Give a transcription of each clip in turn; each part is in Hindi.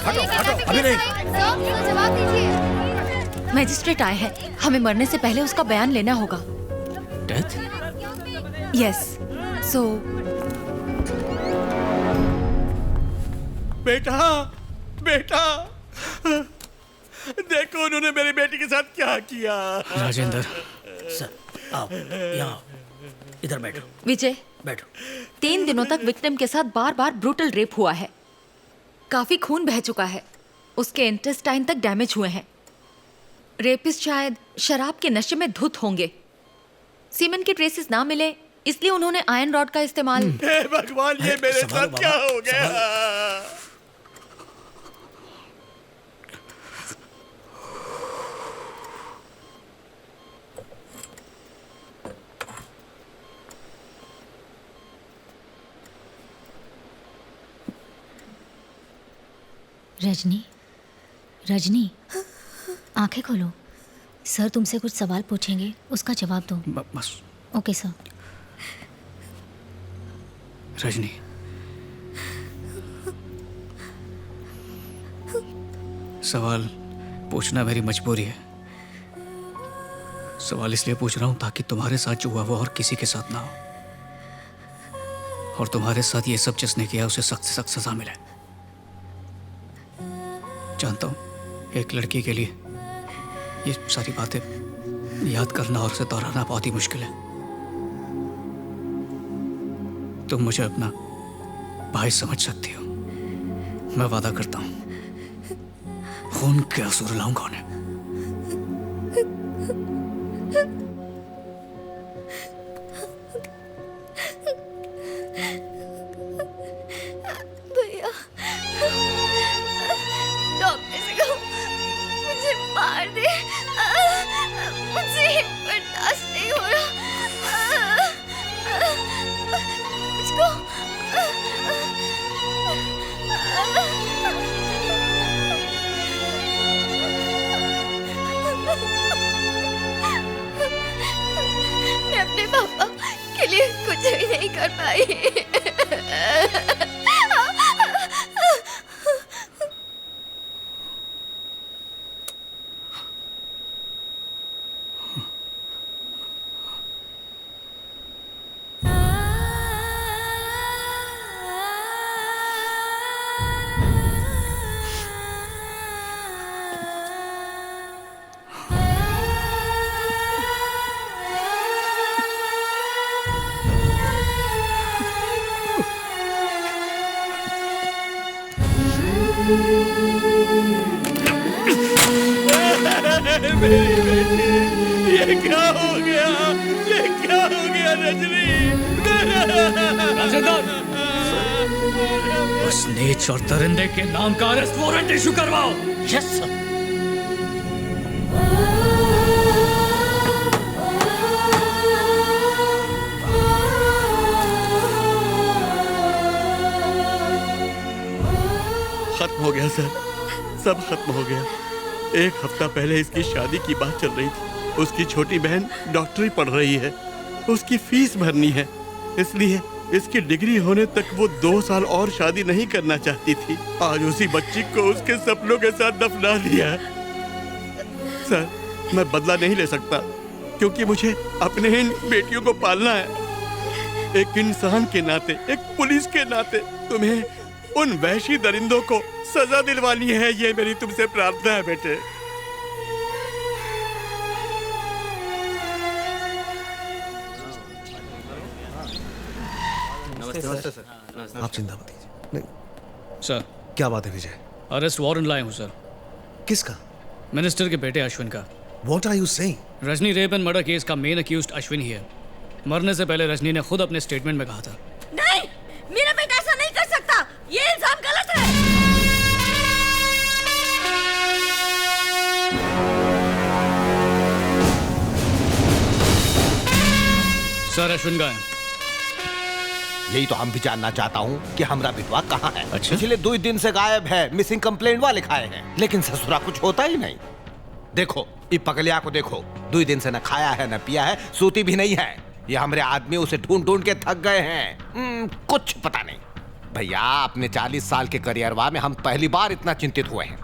अभी नहीं। जवाब दीजिए। मैजिस्ट्रेट आए हैं, हमें मरने से पहले उसका बयान लेना होगा। डेथ? यस, सो बेटा, बेटा, देखो उन्होंने मेरी बेटी के साथ क्या किया। राजेंद्र, सर आओ, यहाँ इधर बैठो। विजय, बैठो। 3 दिनों तक विक्टिम के साथ बार बार ब्रूटल रेप हुआ है। काफी खून बह चुका है, उसके इंटेस्टाइन तक डैमेज हुए हैं। रेपिस्ट शायद शराब के नशे में धुत होंगे। सीमेन के ट्रेसेस ना मिले, इसलिए उन्होंने आयरन रॉड का इस्तेमाल। हे भगवान, ये मेरे साथ क्या हो गया। रजनी, रजनी, आंखें खोलो। सर तुमसे कुछ सवाल पूछेंगे, उसका जवाब दो। बस। Okay sir. रजनी, सवाल पूछना मेरी मजबूरी है। सवाल इसलिए पूछ रहा हूं ताकि तुम्हारे साथ जो हुआ वो और किसी के साथ ना हो, और तुम्हारे साथ ये सब जिसने किया उसे सख्त से सख्त सजा मिले। जानता हूं एक लड़की के लिए ये सारी बातें याद करना और उसे दोहराना बहुत ही मुश्किल है। तुम मुझे अपना भाई समझ सकती हो। मैं वादा करता हूं खून के आंसू रुलाऊंगा उन्हें। भैया, डॉक्टर से कहो मुझे मार दे, मुझे बर्दाश्त नहीं हो रहा। मुझको मैं अपने पापा के लिए कुछ भी नहीं कर पाई। मेरी बेटी, ये क्या हो गया, ये क्या हो गया रजनी। उस नीच और दरिंदे के नाम का अरेस्ट वारंट इशू करवाओ। Yes sir. खत्म हो गया सर, सब खत्म हो गया। 1 हफ्ता पहले इसकी शादी की बात चल रही थी। उसकी छोटी बहन डॉक्टरी पढ़ रही है, उसकी फीस भरनी है, इसलिए इसकी डिग्री होने तक वो 2 साल और शादी नहीं करना चाहती थी। आज उसी बच्ची को उसके सपनों के साथ दफना दिया। सर, मैं बदला नहीं ले सकता क्योंकि मुझे अपने इन बेटियों को पालना है। एक इंसान के नाते, एक पुलिस के नाते तुम्हें उन वहशी दरिंदों को सजा दिलवानी है। ये मेरी तुमसे प्रार्थना है बेटे। नमस्ते सर। आप चिंता मत कीजिए। नहीं। सर, क्या बात है विजय? अरेस्ट वारंट लाए हूं सर। किसका? मिनिस्टर के बेटे अश्विन का। What are you saying? Rajni rape and murder case का मेन अक्यूज्ड अश्विन ही है। मरने से पहले रजनी ने खुद अपने स्टेटमेंट में कहा था। नहीं, मेरा बेटा ऐसा नहीं कर सकता। ये इल्जाम गलत है। सर, अश्विन का है। यही तो हम भी जानना चाहता हूँ कि हमारा बिटवा कहाँ है। अच्छा? पिछले 2 दिन से गायब है, मिसिंग कंप्लेंट वाले खाए हैं, लेकिन ससुरा कुछ होता ही नहीं। देखो ये पगलिया को देखो, 2 दिन से न खाया है न पिया है, सूती भी नहीं है। ये हमारे आदमी उसे ढूंढ ढूंढ के थक गए हैं। कुछ पता नहीं। भैया अपने 40 साल के करियरवा में हम पहली बार इतना चिंतित हुए हैं।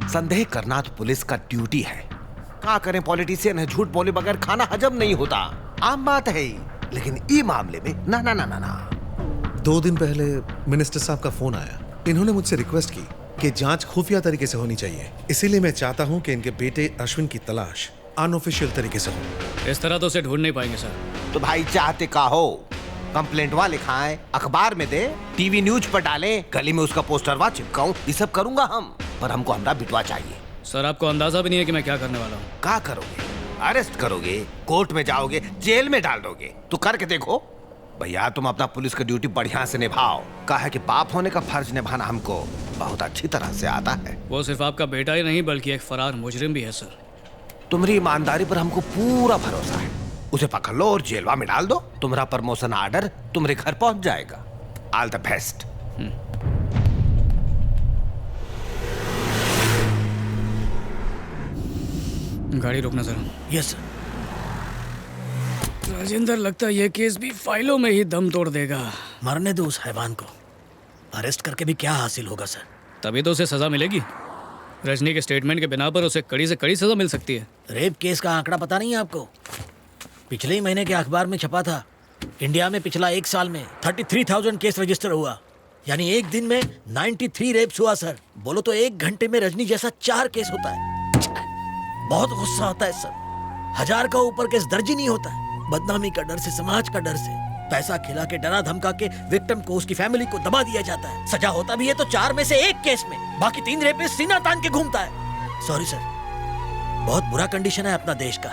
संदेह करना तो पुलिस का ड्यूटी है। क्या करें, पॉलिटिशियन है, झूठ बोले बगैर खाना हजम नहीं होता, आम बात है। लेकिन ई मामले में ना ना ना ना ना। 2 दिन पहले मिनिस्टर साहब का फोन आया। इन्होंने मुझसे रिक्वेस्ट की कि जांच खुफिया तरीके से होनी चाहिए। इसीलिए मैं चाहता हूं कि इनके बेटे अश्विन की तलाश अनऑफिशियल तरीके से हो। इस तरह तो उसे ढूंढ नहीं पाएंगे सर। तो भाई चाहते का हो, कंप्लेंटवा लिखाएं, अखबार में दे, टीवी न्यूज पर डालें, गली में उसका पोस्टरवा चिपकाऊं, ये सब करूंगा हम, पर हमको हमारा बिटवा चाहिए। सर आपको अंदाजा भी नहीं है कि मैं क्या करने वाला हूँ। क्या करोगे? अरेस्ट करोगे, कोर्ट में जाओगे, जेल में डाल दोगे। तो करके देखो भैया, तुम अपना पुलिस की ड्यूटी बढ़िया से निभाओ। कहा है कि बाप होने का फर्ज निभाना हमको बहुत अच्छी तरह से आता है। वो सिर्फ आपका बेटा ही नहीं बल्कि एक फरार मुजरिम भी है सर। तुम्हारी ईमानदारी पर हमको पूरा भरोसा है। उसे पकड़ लो और जेलवा में डाल दो। तुम्हारा प्रमोशन ऑर्डर तुम्हारे घर पहुंच जाएगा। All the best. गाड़ी रोकना सर। Yes sir. राजेंद्र, लगता है ये केस भी फाइलों में ही दम तोड़ देगा। मरने दो उस हैवान को। अरेस्ट करके भी क्या हासिल होगा सर? तभी तो उसे सजा मिलेगी। रजनी के स्टेटमेंट के बिना पर उसे कड़ी से कड़ी सजा मिल सकती है। रेप केस का आंकड़ा पता नहीं है आपको? पिछले ही महीने के अखबार में छपा था। इंडिया में पिछला 1 साल में 33,000 केस रजिस्टर हुआ, यानी एक दिन में 93 रेप्स हुआ सर। बोलो तो 1 घंटे में रजनी जैसा 4 केस होता है। बहुत गुस्सा आता है सर। 1000 का ऊपर केस दर्ज ही नहीं होता है। बदनामी का डर से, समाज का डर से, पैसा खिला के, डरा धमका के विक्टिम को, उसकी फैमिली को दबा दिया जाता है। सजा होता भी है तो 4 में से 1 केस में, बाकी 3 रेपिस्ट सीना तान के घूमता है। सॉरी सर, बहुत बुरा कंडीशन है अपना देश का।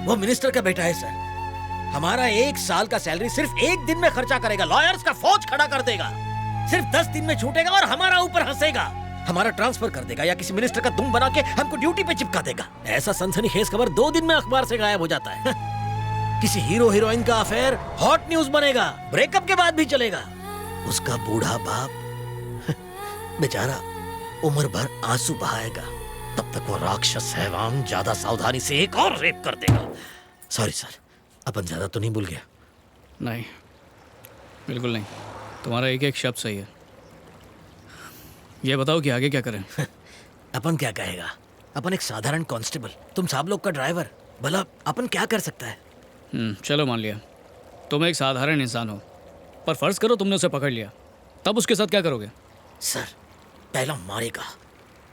वो मिनिस्टर का बेटा है सर। हमारा 1 साल का सैलरी सिर्फ 1 दिन में खर्चा करेगा, लॉयर्स का फौज खड़ा कर देगा। सिर्फ 10 दिन में छूटेगा और हमारा ऊपर हंसेगा, हमारा ट्रांसफर कर देगा या किसी मिनिस्टर का दुम बना के हमको ड्यूटी पे चिपका देगा। ऐसा सनसनीखेज खबर 2 दिन में अखबार से गायब हो जाता है। किसी हीरो हीरोइन का अफेयर हॉट न्यूज बनेगा, ब्रेकअप के बाद भी चलेगा। उसका बूढ़ा बाप बेचारा उम्र भर आंसू बहाएगा, तब तक वो राक्षस हैवान ज्यादा सावधानी से एक और रेप कर देगा। सॉरी सर, अपन ज्यादा तो नहीं भूल गया? नहीं, बिल्कुल नहीं। तुम्हारा एक एक शब्द सही है। ये बताओ कि आगे क्या करें? अपन क्या कहेगा? अपन एक साधारण कांस्टेबल, तुम सब लोग का ड्राइवर। भला अपन क्या कर सकता है? चलो मान लिया तुम एक साधारण इंसान हो, पर फर्ज करो तुमने उसे पकड़ लिया, तब उसके साथ क्या करोगे? सर, पहला मारेगा,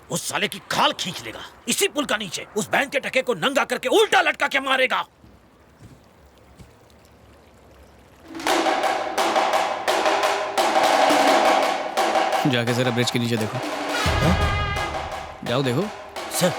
उस साले की खाल खींच लेगा इसी पुल का नीचे, उस बैंक के टके को नंगा करके उल्टा लटका के मारेगा। जाके जरा ब्रिज के नीचे देखो। जाओ देखो। सर,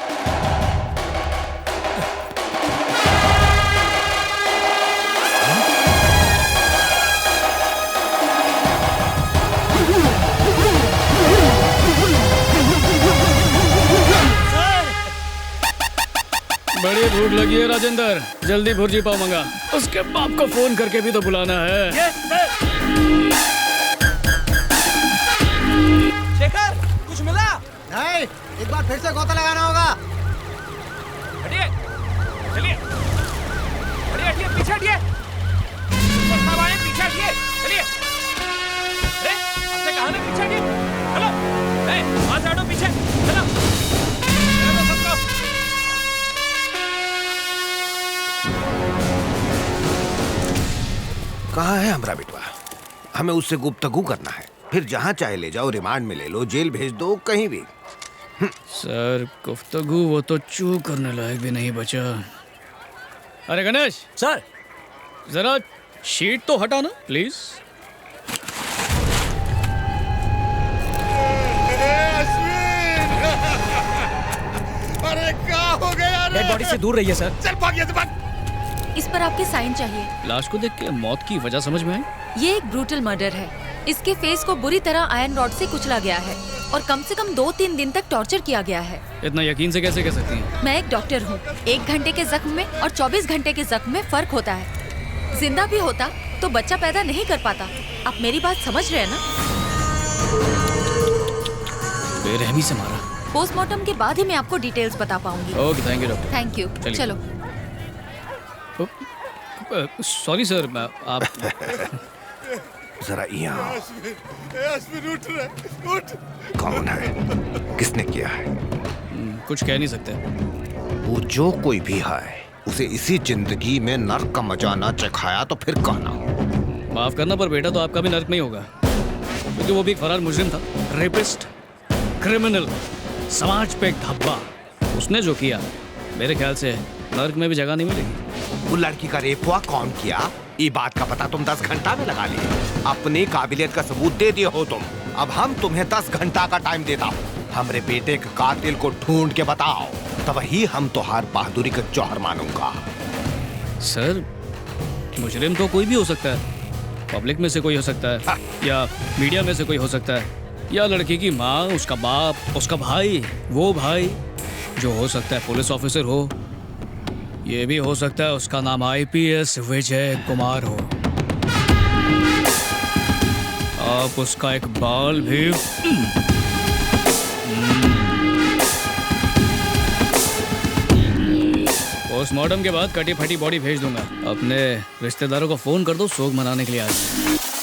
बड़ी भूख लगी है राजेंद्र, जल्दी भुर्जी पाव मंगा। उसके बाप को फोन करके भी तो बुलाना है। शेखर, कुछ मिला? नहीं, एक बार फिर से गोता लगाना होगा। हटिए, चलिए, हटिए, पीछे हटिए, पीछे हटिए, चलिए। अरे, आपसे कहा ना पीछे हटिए। चलो, वहाँ से हटो पीछे, चलो। सबको कहाँ है हमारा बिटवा? हमें उससे गुफ्तगू करना है, फिर जहाँ चाहे ले जाओ, रिमांड में ले लो, जेल भेज दो, कहीं भी। सर गुफ्तगू वो तो चू करने लायक भी नहीं बचा। अरे गणेश सर, जरा शीट तो हटा ना प्लीज। अरे क्या हो गया? डेड बॉडी से दूर रहिए सर। चल भाग, भाग। इस पर आपके साइन चाहिए। लाश को देख के मौत की वजह समझ में आई? ये एक ब्रूटल मर्डर है। इसके फेस को बुरी तरह आयरन रॉड से कुचला गया है और कम से कम 2-3 दिन तक टॉर्चर किया गया है। इतना यकीन से कैसे कह सकती हैं? मैं एक डॉक्टर हूँ। 1 घंटे के जख्म में और 24 घंटे के जख्म में फर्क होता है। जिंदा भी होता तो बच्चा पैदा नहीं कर पाता। आप मेरी बात समझ रहे हैं ना? बेरहमी से मारा। पोस्टमार्टम के बाद ही मैं आपको डिटेल्स बता पाऊंगी। Okay, thank you doctor. Thank you. चलो। सॉरी सर, आप जरा यहाँ आओ। अश्विन उठ रहा, उठ। कौन है? किसने किया है? कुछ कह नहीं सकते। वो जो कोई भी है, उसे इसी जिंदगी में नर्क का मजा ना चखाया तो फिर कहना। माफ करना पर बेटा तो आपका भी नर्क में ही होगा, क्योंकि वो भी एक फरार मुजरिम था, रेपिस्ट, क्रिमिनल, समाज पे एक धब्बा। उसने जो किया मेरे ख्याल से नर्क में भी जगह नहीं मिलेगी। वो लड़की का रेप हुआ कौन किया, ये बात का पता तुम 10 घंटा में लगा लिए। अपनी काबिलियत का सबूत दे दिए हो तुम। अब हम तुम्हें 10 घंटा का टाइम देता हूँ। हमरे बेटे के कातिल को ढूंढ के बताओ, तब ही हम तोहार बहादुरी का जौहर मानूंगा। सर, मुजरिम तो कोई भी हो सकता है। पब्लिक में से कोई हो सकता है, या मीडिया में से कोई हो सकता है, या लड़की की माँ, उसका बाप, उसका भाई, वो भाई जो हो सकता है पुलिस ऑफिसर हो। ये भी हो सकता है उसका नाम IPS विजय कुमार हो। आप उसका एक बाल भी पोस्टमार्टम के बाद कटी फटी बॉडी भेज दूंगा। अपने रिश्तेदारों को फोन कर दो, शोक मनाने के लिए आज।